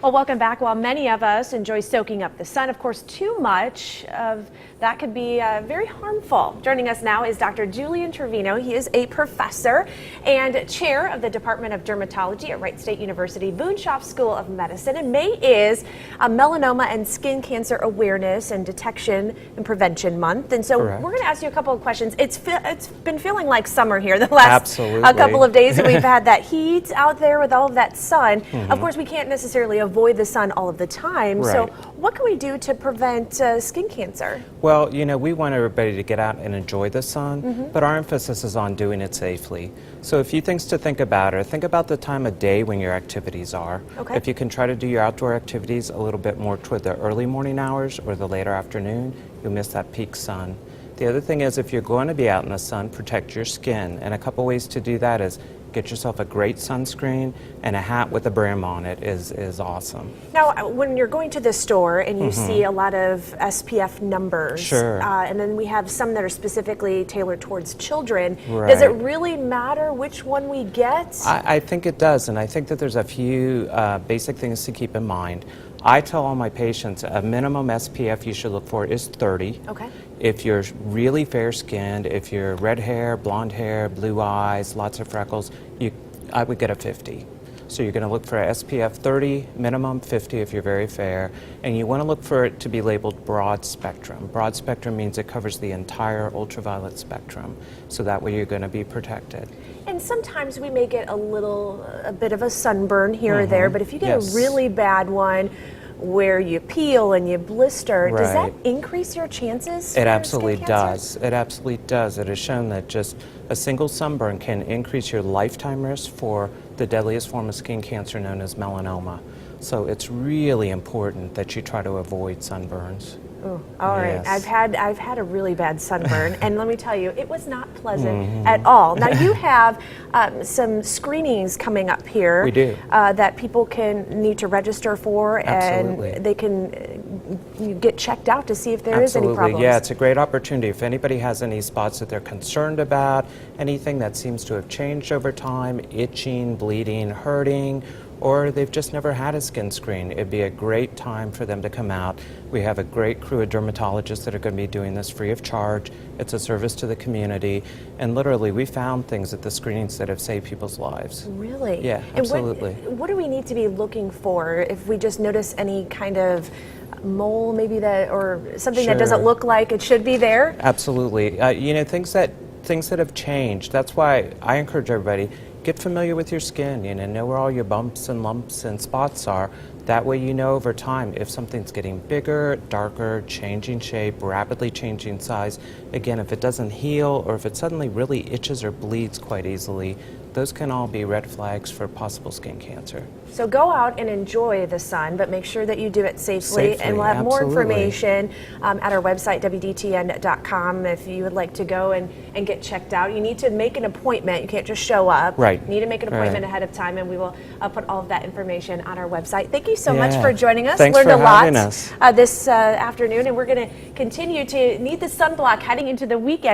Well, welcome back. While many of us enjoy soaking up the sun, of course, too much of that could be very harmful. Joining us now is Dr. Julian Trevino. He is a professor and chair of the Department of Dermatology at Wright State University Boonshoft School of Medicine. And May is Melanoma and Skin Cancer Awareness and Detection and Prevention Month. And so we're going to ask you a couple of questions. It's been feeling like summer here the last couple of days. We've had that heat out there with all of that sun. Of course, we can't necessarily avoid the sun all of the time. So what can we do to prevent skin cancer? Well, you know, we want everybody to get out and enjoy the sun, but our emphasis is on doing it safely. So a few things to think about are think about the time of day when your activities are. If you can try to do your outdoor activities a little bit more toward the early morning hours or the later afternoon, you'll miss that peak sun. The other thing is if you're going to be out in the sun, protect your skin. And a couple ways to do that is get yourself a great sunscreen, and a hat with a brim on it is awesome. Now, when you're going to the store and you see a lot of SPF numbers, and then we have some that are specifically tailored towards children, does it really matter which one we get? I think it does, and I think that there's a few basic things to keep in mind. I tell all my patients a minimum SPF you should look for is 30. If you're really fair-skinned, if you're red hair, blonde hair, blue eyes, lots of freckles, I would get a 50. So you're going to look for a SPF 30, minimum 50 if you're very fair, and you want to look for it to be labeled broad spectrum. Broad spectrum means it covers the entire ultraviolet spectrum, so that way you're going to be protected. And sometimes we may get a bit of a sunburn here or there, but if you get a really bad one where you peel and you blister, does that increase your chances? It absolutely does. It absolutely does. It has shown that just a single sunburn can increase your lifetime risk for the deadliest form of skin cancer known as melanoma. So it's really important that you try to avoid sunburns. All right. I've had a really bad sunburn, and let me tell you, it was not pleasant at all. Now you have some screenings coming up here. We do. That people need to register for, and they can get checked out to see if there is any problems. Yeah, it's a great opportunity. If anybody has any spots that they're concerned about, anything that seems to have changed over time, itching, bleeding, hurting, or they've just never had a skin screen, it'd be a great time for them to come out. We have a great crew of dermatologists that are going to be doing this free of charge. It's a service to the community, and literally we found things at the screenings that have saved people's lives. Really? Yeah, absolutely. And what do we need to be looking for if we just notice any kind of mole maybe or something that doesn't look like it should be there? Absolutely. You know, things that have changed. That's why I encourage everybody, get familiar with your skin, know where all your bumps and lumps and spots are. That way you know over time if something's getting bigger, darker, changing shape, rapidly changing size. Again, if it doesn't heal or if it suddenly really itches or bleeds quite easily, those can all be red flags for possible skin cancer. So go out and enjoy the sun, but make sure that you do it safely. And we'll have more information at our website, WDTN.com, if you would like to go and get checked out. You need to make an appointment. You can't just show up. You need to make an appointment ahead of time, and we will put all of that information on our website. Thank you so much for joining us. Thanks Learned for a lot having us. this afternoon, and we're going to continue to need the sunblock heading into the weekend.